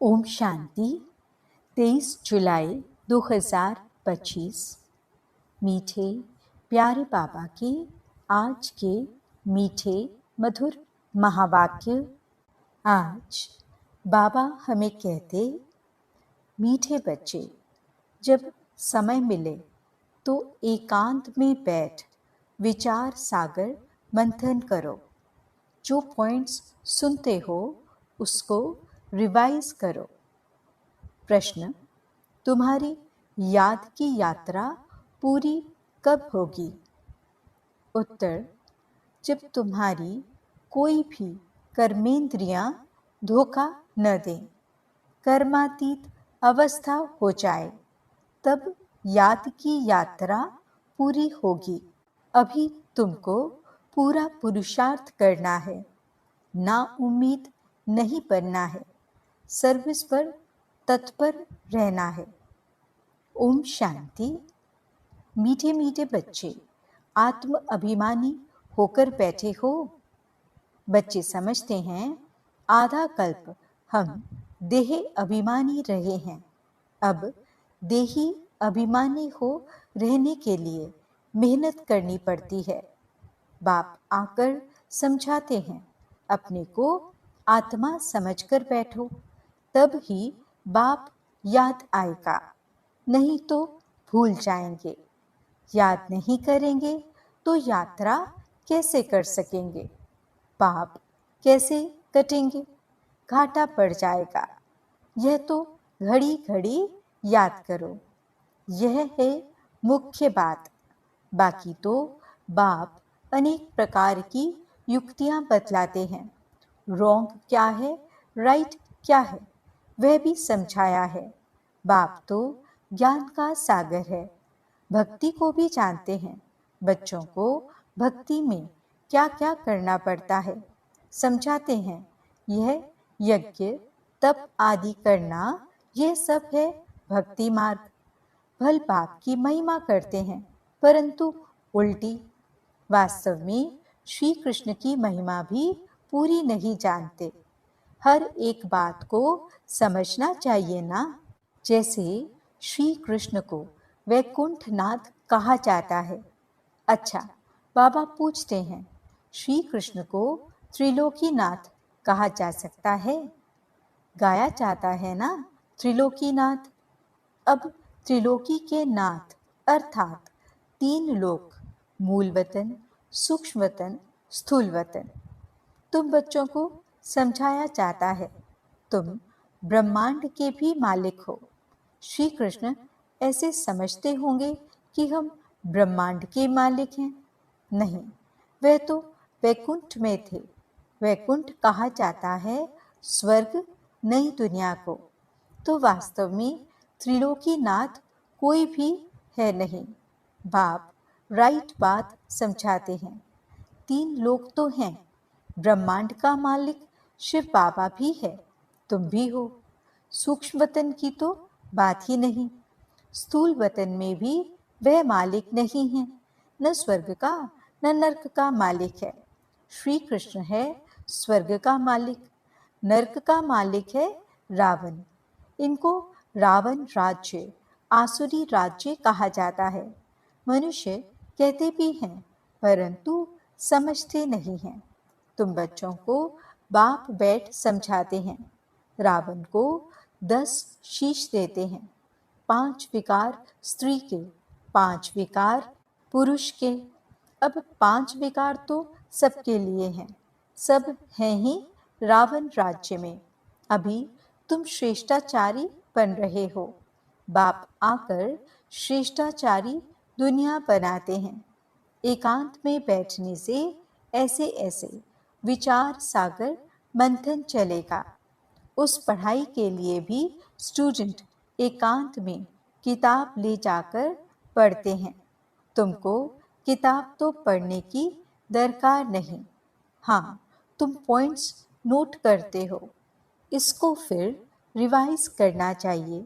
ओम शांति। 23 जुलाई 2025। मीठे प्यारे बाबा के आज के मीठे मधुर महावाक्य। आज बाबा हमें कहते, मीठे बच्चे, जब समय मिले तो एकांत में बैठ विचार सागर मंथन करो। जो पॉइंट्स सुनते हो उसको रिवाइज करो। प्रश्न: तुम्हारी याद की यात्रा पूरी कब होगी? उत्तर: जब तुम्हारी कोई भी कर्मेंद्रियां धोखा न दें, कर्मातीत अवस्था हो जाए, तब याद की यात्रा पूरी होगी। अभी तुमको पूरा पुरुषार्थ करना है, ना उम्मीद नहीं बनना है, सर्विस पर तत्पर रहना है। ओम शांति। मीठे मीठे बच्चे, आत्म अभिमानी होकर बैठे हो। बच्चे समझते हैं आधा कल्प हम देह अभिमानी रहे हैं। अब देही अभिमानी हो रहने के लिए मेहनत करनी पड़ती है। बाप आकर समझाते हैं, अपने को आत्मा समझकर बैठो, तब ही बाप याद आएगा, नहीं तो भूल जाएंगे। याद नहीं करेंगे तो यात्रा कैसे कर सकेंगे? पाप कैसे कटेंगे? घाटा पड़ जाएगा। यह तो घड़ी घड़ी याद करो। यह है मुख्य बात। बाकी तो बाप अनेक प्रकार की युक्तियां बतलाते हैं। रॉन्ग क्या है, राइट क्या है, वह भी समझाया है। बाप तो ज्ञान का सागर है, भक्ति को भी जानते हैं। बच्चों को भक्ति में क्या क्या करना पड़ता है समझाते हैं। यह यज्ञ तप आदि करना, यह सब है भक्ति मार्ग। भल बाप की महिमा करते हैं, परंतु उल्टी। वास्तव में श्री कृष्ण की महिमा भी पूरी नहीं जानते। हर एक बात को समझना चाहिए ना। जैसे श्री कृष्ण को वैकुंठनाथ कहा जाता है। अच्छा, बाबा पूछते हैं, श्री कृष्ण को त्रिलोकीनाथ कहा जा सकता है? गाया जाता है ना त्रिलोकीनाथ। अब त्रिलोकी के नाथ अर्थात 3 लोक, मूल वतन, सूक्ष्म वतन, स्थूल वतन। तुम बच्चों को समझाया जाता है, तुम ब्रह्मांड के भी मालिक हो। श्री कृष्ण ऐसे समझते होंगे कि हम ब्रह्मांड के मालिक हैं। नहीं, वह तो वैकुंठ में थे। वैकुंठ कहा जाता है स्वर्ग, नई दुनिया को। तो वास्तव में त्रिलोकीनाथ कोई भी है नहीं। बाप राइट बात समझाते हैं। 3 लोग तो हैं। ब्रह्मांड का मालिक शिव बाबा भी है, तुम भी हो। सूक्ष्म वतन की तो बात ही नहीं। स्थूल वतन में भी वह मालिक नहीं है। न स्वर्ग का न नर्क का मालिक है। श्री कृष्ण है स्वर्ग का मालिक। नर्क का मालिक है रावण। इनको रावण राज्य, आसुरी राज्य कहा जाता है। मनुष्य कहते भी हैं, परंतु समझते नहीं हैं। तुम बच्चों को बाप बैठ समझाते हैं। रावण को 10 शीश देते हैं। 5 विकार स्त्री के, 5 विकार पुरुष के। अब 5 विकार तो सबके लिए हैं, सब हैं ही रावण राज्य में। अभी तुम श्रेष्ठाचारी बन रहे हो। बाप आकर श्रेष्ठाचारी दुनिया बनाते हैं। एकांत में बैठने से ऐसे ऐसे विचार सागर मंथन चलेगा। उस पढ़ाई के लिए भी स्टूडेंट एकांत में किताब ले जाकर पढ़ते हैं। तुमको किताब तो पढ़ने की दरकार नहीं। हाँ, तुम पॉइंट्स नोट करते हो, इसको फिर रिवाइज करना चाहिए।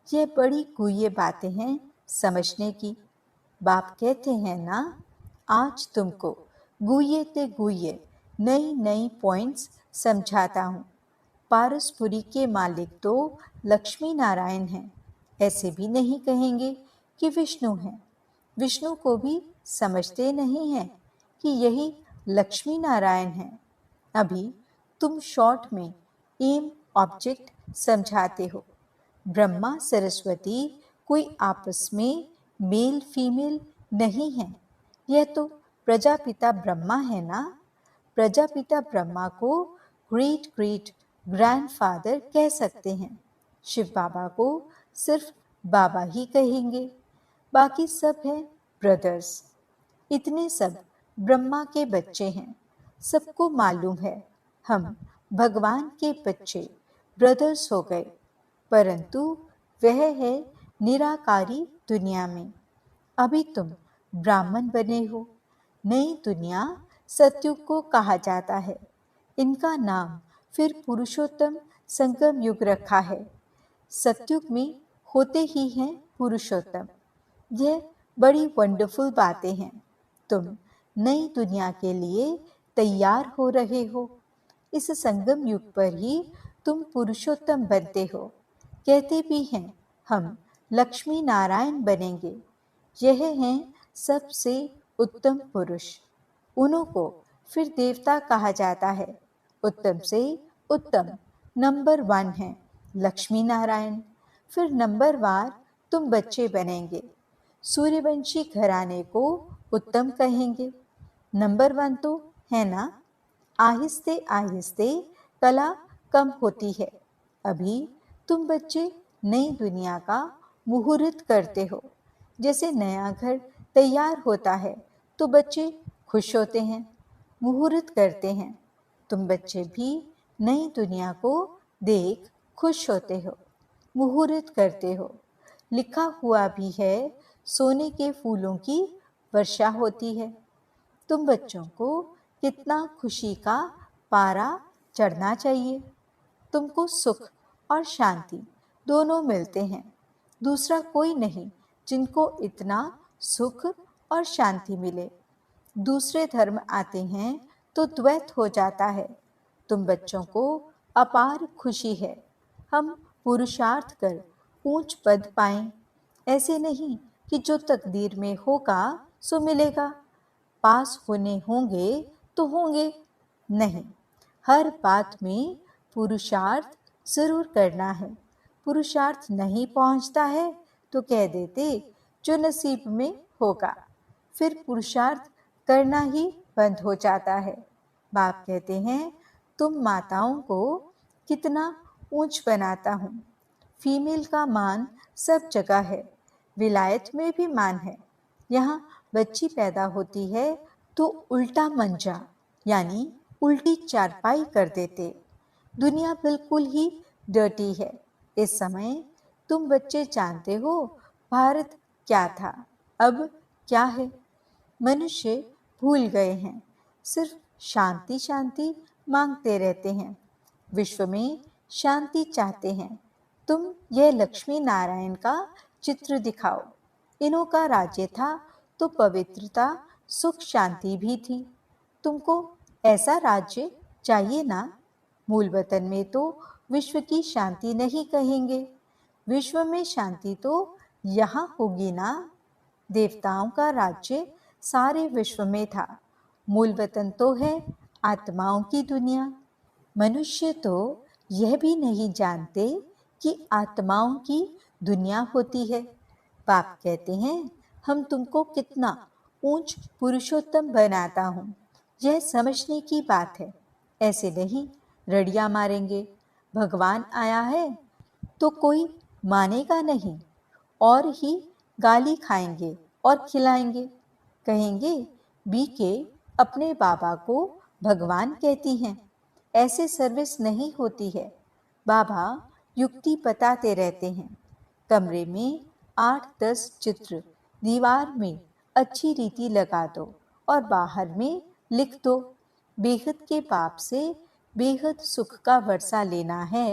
ये बड़ी गुह्य बातें हैं समझने की। बाप कहते हैं ना, आज तुमको गुह्य ते गुह्य नई नई पॉइंट्स समझाता हूँ। पारसपुरी के मालिक तो लक्ष्मी नारायण हैं। ऐसे भी नहीं कहेंगे कि विष्णु हैं। विष्णु को भी समझते नहीं हैं कि यही लक्ष्मी नारायण हैं। अभी तुम शॉर्ट में एम ऑब्जेक्ट समझाते हो। ब्रह्मा सरस्वती कोई आपस में मेल फीमेल नहीं है। यह तो प्रजापिता ब्रह्मा है ना। प्रजापिता ब्रह्मा को ग्रेट ग्रेट ग्रैंडफादर कह सकते हैं। शिव बाबा को सिर्फ बाबा ही कहेंगे, बाकी सब हैं ब्रदर्स। इतने सब ब्रह्मा के बच्चे हैं। सबको मालूम है हम भगवान के बच्चे ब्रदर्स हो गए, परंतु वह है निराकारी दुनिया में। अभी तुम ब्राह्मण बने हो। नई दुनिया सतयुग को कहा जाता है। इनका नाम फिर पुरुषोत्तम संगम युग रखा है। सतयुग में होते ही हैं पुरुषोत्तम। यह बड़ी वंडरफुल बातें हैं। तुम नई दुनिया के लिए तैयार हो रहे हो। इस संगम युग पर ही तुम पुरुषोत्तम बनते हो। कहते भी हैं हम लक्ष्मी नारायण बनेंगे। यह हैं सबसे उत्तम पुरुष। उन्हों को फिर देवता कहा जाता है। उत्तम से उत्तम नंबर 1 है लक्ष्मी नारायण। फिर नंबर वार तुम बच्चे बनेंगे। सूर्यवंशी घराने को उत्तम कहेंगे। नंबर 1 तो है ना। आहिस्ते आहिस्ते कला कम होती है। अभी तुम बच्चे नई दुनिया का मुहूर्त करते हो। जैसे नया घर तैयार होता है तो बच्चे खुश होते हैं, मुहूर्त करते हैं। तुम बच्चे भी नई दुनिया को देख खुश होते हो, मुहूर्त करते हो। लिखा हुआ भी है सोने के फूलों की वर्षा होती है। तुम बच्चों को कितना खुशी का पारा चढ़ना चाहिए। तुमको सुख और शांति दोनों मिलते हैं। दूसरा कोई नहीं जिनको इतना सुख और शांति मिले। दूसरे धर्म आते हैं तो द्वैत हो जाता है। तुम बच्चों को अपार खुशी है। हम पुरुषार्थ कर ऊंच पद पाएं। ऐसे नहीं कि जो तकदीर में होगा सो मिलेगा। पास होने होंगे तो होंगे, नहीं, हर बात में पुरुषार्थ जरूर करना है। पुरुषार्थ नहीं पहुंचता है तो कह देते जो नसीब में होगा। फिर पुरुषार्थ करना ही बंद हो जाता है। बाप कहते हैं तुम माताओं को कितना ऊंच बनाता हूँ। फीमेल का मान सब जगह है। विलायत में भी मान है। यहाँ बच्ची पैदा होती है तो उल्टा मंजा यानी उल्टी चारपाई कर देते। दुनिया बिल्कुल ही डर्टी है। इस समय तुम बच्चे जानते हो भारत क्या था, अब क्या है। मनुष्य भूल गए हैं। सिर्फ शांति शांति मांगते रहते हैं। विश्व में शांति चाहते हैं। तुम यह लक्ष्मी नारायण का चित्र दिखाओ। इन्हों का राज्य था तो पवित्रता सुख शांति भी थी। तुमको ऐसा राज्य चाहिए ना। मूल वतन में तो विश्व की शांति नहीं कहेंगे। विश्व में शांति तो यहाँ होगी ना। देवताओं का राज्य सारे विश्व में था। मूल वतन तो है आत्माओं की दुनिया। मनुष्य तो यह भी नहीं जानते कि आत्माओं की दुनिया होती है। बाप कहते हैं हम तुमको कितना ऊंच पुरुषोत्तम बनाता हूँ। यह समझने की बात है। ऐसे नहीं रड़िया मारेंगे भगवान आया है तो कोई मानेगा नहीं और ही गाली खाएंगे और खिलाएंगे। कहेंगे बीके अपने बाबा को भगवान कहती हैं। ऐसे सर्विस नहीं होती है। बाबा युक्ति बताते रहते हैं। कमरे में 8-10 चित्र दीवार में अच्छी रीति लगा दो और बाहर में लिख दो। बेहद के पाप से बेहद सुख का वर्षा लेना है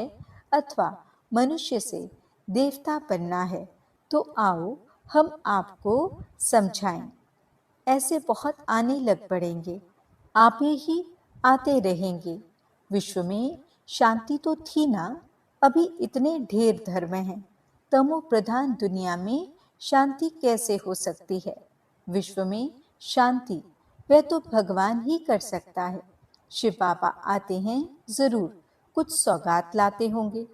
अथवा मनुष्य से देवता बनना है तो आओ हम आपको समझाएं। ऐसे बहुत आने लग पड़ेंगे। आप ही आते रहेंगे। विश्व में शांति तो थी ना, अभी इतने ढेर धर्म हैं। तमो प्रधान दुनिया में शांति कैसे हो सकती है? विश्व में शांति वह तो भगवान ही कर सकता है। शिव बाबा आते हैं, जरूर कुछ सौगात लाते होंगे।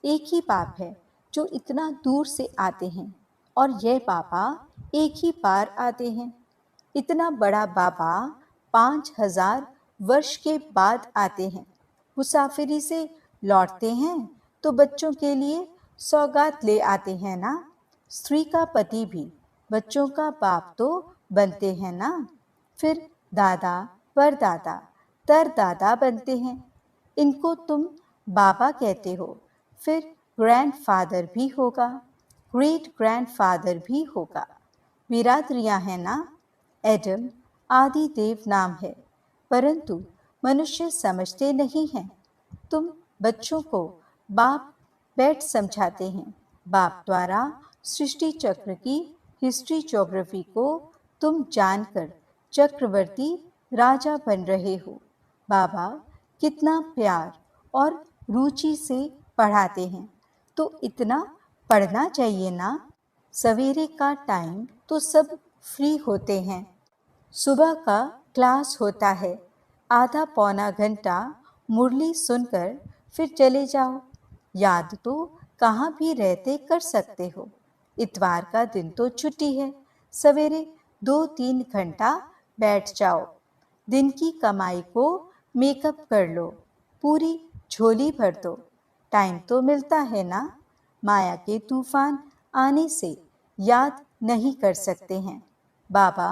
एक ही बाप है जो इतना दूर से आते हैं, और यह बाबा एक ही बार आते हैं। इतना बड़ा बाबा 5000 वर्ष के बाद आते हैं। मुसाफिरी से लौटते हैं तो बच्चों के लिए सौगात ले आते हैं ना। स्त्री का पति भी बच्चों का बाप तो बनते हैं ना। फिर दादा, परदादा, तरदादा बनते हैं। इनको तुम बाबा कहते हो। फिर ग्रैंडफादर भी होगा, ग्रेट ग्रैंडफादर भी होगा। बिरादरियां हैं ना। एडम आदि देव नाम है, परंतु मनुष्य समझते नहीं हैं। तुम बच्चों को बाप बैठ समझाते हैं। बाप द्वारा सृष्टि चक्र की हिस्ट्री ज्योग्राफी को तुम जानकर चक्रवर्ती राजा बन रहे हो। बाबा कितना प्यार और रुचि से पढ़ाते हैं, तो इतना पढ़ना चाहिए ना। सवेरे का टाइम तो सब फ्री होते हैं। सुबह का क्लास होता है, आधा पौना घंटा मुरली सुनकर फिर चले जाओ। याद तो कहाँ भी रहते कर सकते हो। इतवार का दिन तो छुट्टी है, सवेरे 2-3 घंटा बैठ जाओ। दिन की कमाई को मेकअप कर लो, पूरी झोली भर दो। टाइम तो मिलता है ना। माया के तूफान आने से याद नहीं कर सकते हैं। बाबा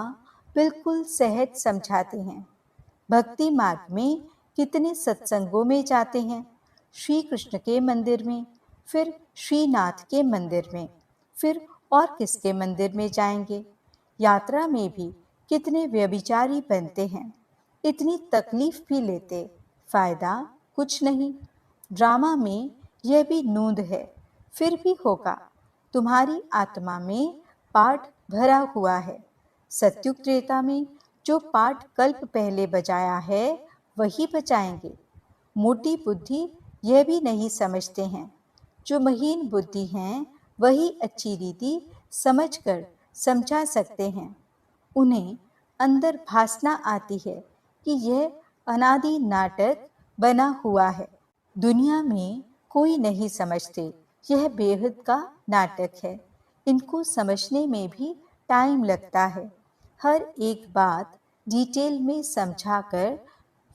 बिल्कुल सहज समझाते हैं। भक्ति मार्ग में कितने सत्संगों में जाते हैं। श्री कृष्ण के मंदिर में, फिर श्रीनाथ के मंदिर में, फिर और किसके मंदिर में जाएंगे। यात्रा में भी कितने व्यभिचारी बनते हैं, इतनी तकलीफ भी लेते, फायदा कुछ नहीं। ड्रामा में यह भी नूंद है, फिर भी होगा। तुम्हारी आत्मा में पाठ भरा हुआ है। सत्युग त्रेता में जो पाठ कल्प पहले बजाया है वही बजाएंगे। मोटी बुद्धि यह भी नहीं समझते हैं। जो महीन बुद्धि हैं वही अच्छी रीति समझकर समझा सकते हैं। उन्हें अंदर भासना आती है कि यह अनादि नाटक बना हुआ है। दुनिया में कोई नहीं समझते यह बेहद का नाटक है। इनको समझने में भी टाइम लगता है। हर एक बात डिटेल में समझाकर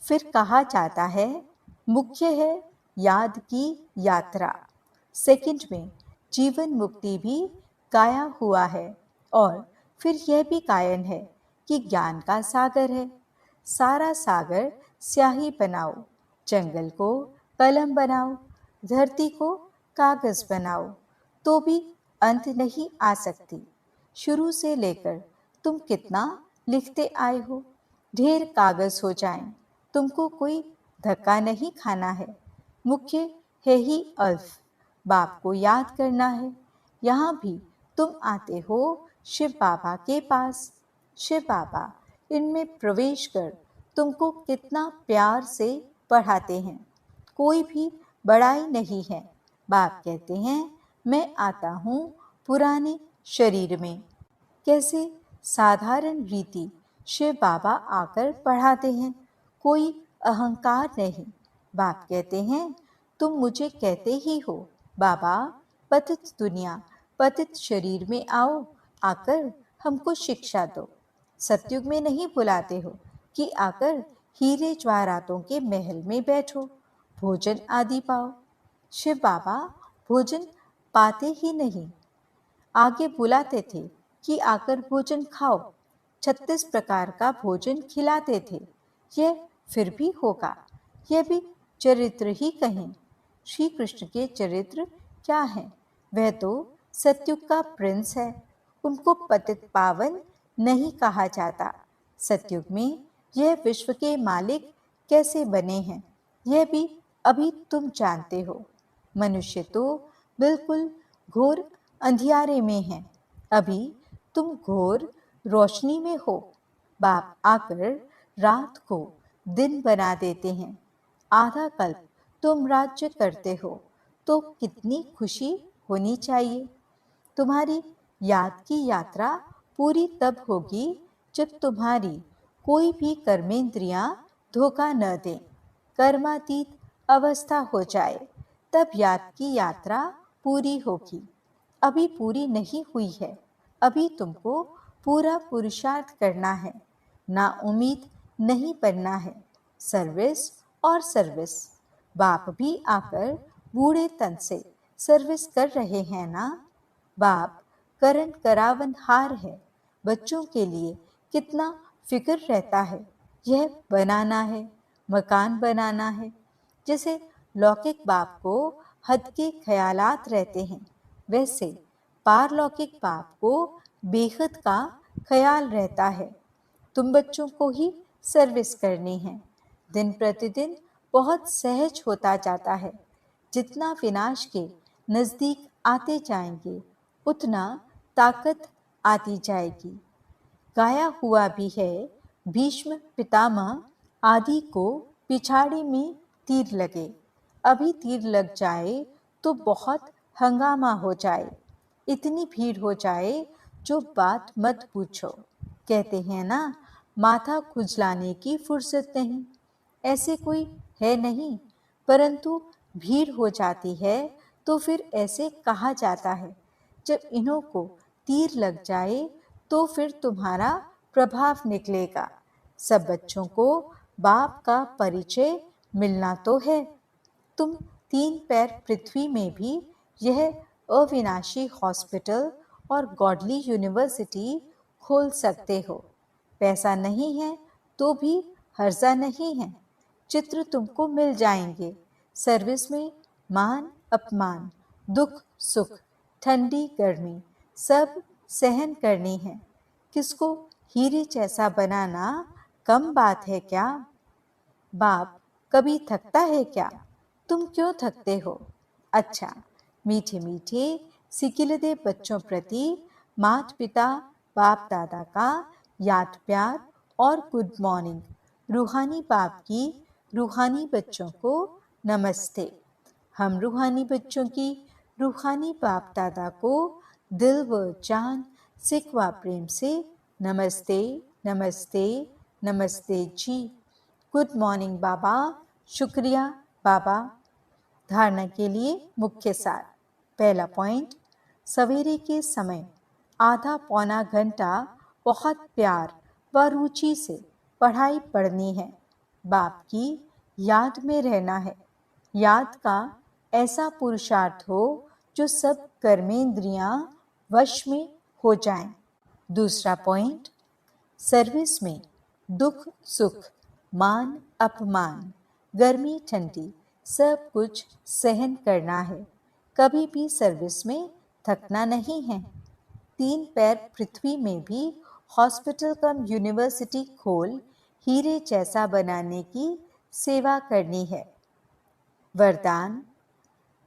फिर कहा जाता है। मुख्य है याद की यात्रा। सेकंड में जीवन मुक्ति भी गाया हुआ है, और फिर यह भी गायन है कि ज्ञान का सागर है। सारा सागर स्याही बनाओ, जंगल को कलम बनाओ, धरती को कागज बनाओ, तो भी अंत नहीं आ सकती। शुरू से लेकर तुम कितना लिखते आए हो, ढेर कागज हो जाएं, तुमको कोई धक्का नहीं खाना है। मुख्य है ही अल्फ, बाप को याद करना है। यहाँ भी तुम आते हो शिव बाबा के पास। शिव बाबा इनमें प्रवेश कर तुमको कितना प्यार से पढ़ाते हैं। कोई भी बड़ाई नहीं है। बाप कहते हैं मैं आता हूँ पुराने शरीर में। कैसे साधारण रीति शिव बाबा आकर पढ़ाते हैं, कोई अहंकार नहीं। बाप कहते हैं तुम मुझे कहते ही हो बाबा, पतित दुनिया पतित शरीर में आओ, आकर हमको शिक्षा दो। सतयुग में नहीं बुलाते हो कि आकर हीरे जवाहरातों के महल में बैठो, भोजन आदि पाओ। शिव बाबा भोजन पाते ही नहीं। आगे बुलाते थे कि आकर भोजन खाओ। 36 प्रकार का भोजन खिलाते थे। यह फिर भी होगा, यह भी चरित्र ही कहें। श्री कृष्ण के चरित्र क्या हैं? वह तो सतयुग का प्रिंस है। उनको पतित पावन नहीं कहा जाता। सतयुग में यह विश्व के मालिक कैसे बने हैं, यह भी अभी तुम जानते हो। मनुष्य तो बिल्कुल घोर अंधियारे में है, अभी तुम घोर रोशनी में हो। बाप आकर रात को दिन बना देते हैं। आधा कल्प तुम राज्य करते हो तो कितनी खुशी होनी चाहिए। तुम्हारी याद की यात्रा पूरी तब होगी जब तुम्हारी कोई भी कर्मेंद्रियां धोखा न दें, कर्मातीत अवस्था हो जाए, तब याद की यात्रा पूरी होगी। अभी पूरी नहीं हुई है। अभी तुमको पूरा पुरुषार्थ करना है, ना उम्मीद नहीं बनना है। सर्विस और सर्विस। बाप भी आकर बूढ़े तन से सर्विस कर रहे हैं ना। बाप करण करावन हार है। बच्चों के लिए कितना फिक्र रहता है। यह बनाना है, मकान बनाना है। जैसे लौकिक बाप को हद के ख्यालात रहते हैं, वैसे पारलौकिक बाप को बेहद का ख्याल रहता है। तुम बच्चों को ही सर्विस करनी है। दिन प्रतिदिन बहुत सहज होता जाता है। जितना विनाश के नजदीक आते जाएंगे, उतना ताकत आती जाएगी। गाया हुआ भी है, भीष्म पितामह आदि को पिछाड़ी में तीर लगे। अभी तीर लग जाए तो बहुत हंगामा हो जाए, इतनी भीड़ हो जाए जो बात मत पूछो। कहते हैं ना, माथा खुजलाने की फुर्सत नहीं। ऐसे कोई है नहीं, परंतु भीड़ हो जाती है तो फिर ऐसे कहा जाता है। जब इन्हों को तीर लग जाए तो फिर तुम्हारा प्रभाव निकलेगा। सब बच्चों को बाप का परिचय मिलना तो है। तुम 3 पैर पृथ्वी में भी यह अविनाशी हॉस्पिटल और गॉडली यूनिवर्सिटी खोल सकते हो। पैसा नहीं है तो भी हर्जा नहीं है। चित्र तुमको मिल जाएंगे। सर्विस में मान अपमान, दुख सुख, ठंडी गर्मी सब सहन करनी है। किसको हीरे जैसा बनाना कम बात है क्या? बाप कभी थकता है क्या? तुम क्यों थकते हो? अच्छा, मीठे मीठे सिकिलदे बच्चों प्रति माता पिता बाप दादा का याद प्यार और गुड मॉर्निंग। रूहानी बाप की रूहानी बच्चों को नमस्ते। हम रूहानी बच्चों की रूहानी बाप दादा को दिल व जान सिकवा प्रेम से नमस्ते नमस्ते नमस्ते जी। गुड मॉर्निंग बाबा। शुक्रिया बाबा। धारणा के लिए मुख्य सार। पहला पॉइंट, सवेरे के समय आधा पौना घंटा बहुत प्यार व रुचि से पढ़ाई पढ़नी है। बाप की याद में रहना है। याद का ऐसा पुरुषार्थ हो जो सब कर्मेंद्रियां वश में हो जाएं। दूसरा पॉइंट, सर्विस में दुख सुख, मान अपमान, गर्मी ठंडी सब कुछ सहन करना है। कभी भी सर्विस में थकना नहीं है। 3 पैर पृथ्वी में भी हॉस्पिटल कम यूनिवर्सिटी खोल हीरे जैसा बनाने की सेवा करनी है। वरदान,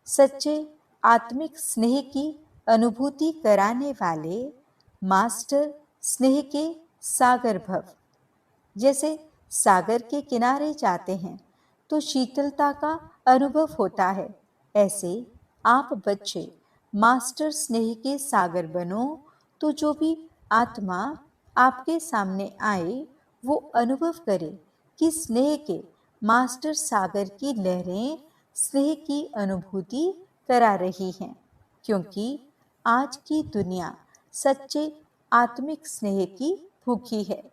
सच्चे आत्मिक स्नेह की अनुभूति कराने वाले मास्टर स्नेह के सागर भव। जैसे सागर के किनारे जाते हैं तो शीतलता का अनुभव होता है, ऐसे आप बच्चे मास्टर स्नेह के सागर बनो तो जो भी आत्मा आपके सामने आए वो अनुभव करे कि स्नेह के मास्टर सागर की लहरें स्नेह की अनुभूति करा रही हैं। क्योंकि आज की दुनिया सच्चे आत्मिक स्नेह की भूखी है।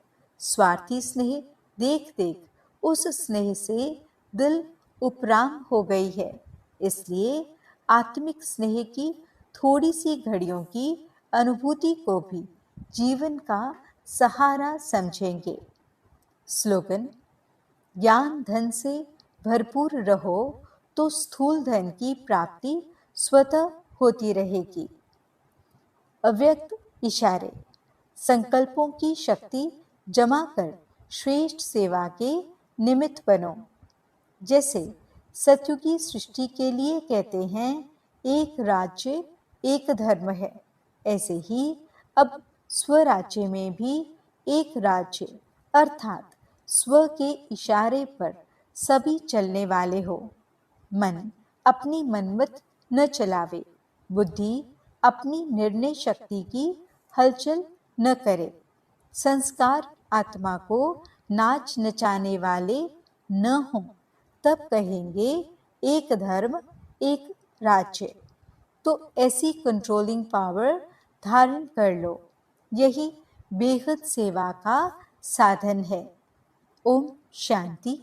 स्वार्थी स्नेह देख देख उस स्नेह से दिल उपराम हो गई है। इसलिए आत्मिक स्नेह की थोड़ी सी घड़ियों की अनुभूति को भी जीवन का सहारा समझेंगे। स्लोगन, ज्ञान धन से भरपूर रहो तो स्थूल धन की प्राप्ति स्वतः होती रहेगी। अव्यक्त इशारे, संकल्पों की शक्ति जमा कर श्रेष्ठ सेवा के निमित्त बनो। जैसे सतयुगी सृष्टि के लिए कहते हैं एक राज्य एक धर्म है, ऐसे ही अब स्वराज्य में भी एक राज्य अर्थात स्व के इशारे पर सभी चलने वाले हो। मन अपनी मनमत न चलावे, बुद्धि अपनी निर्णय शक्ति की हलचल न करे, संस्कार आत्मा को नाच नचाने वाले न हों, तब कहेंगे एक धर्म एक राज्य। तो ऐसी कंट्रोलिंग पावर धारण कर लो, यही बेहद सेवा का साधन है। ओम शांति।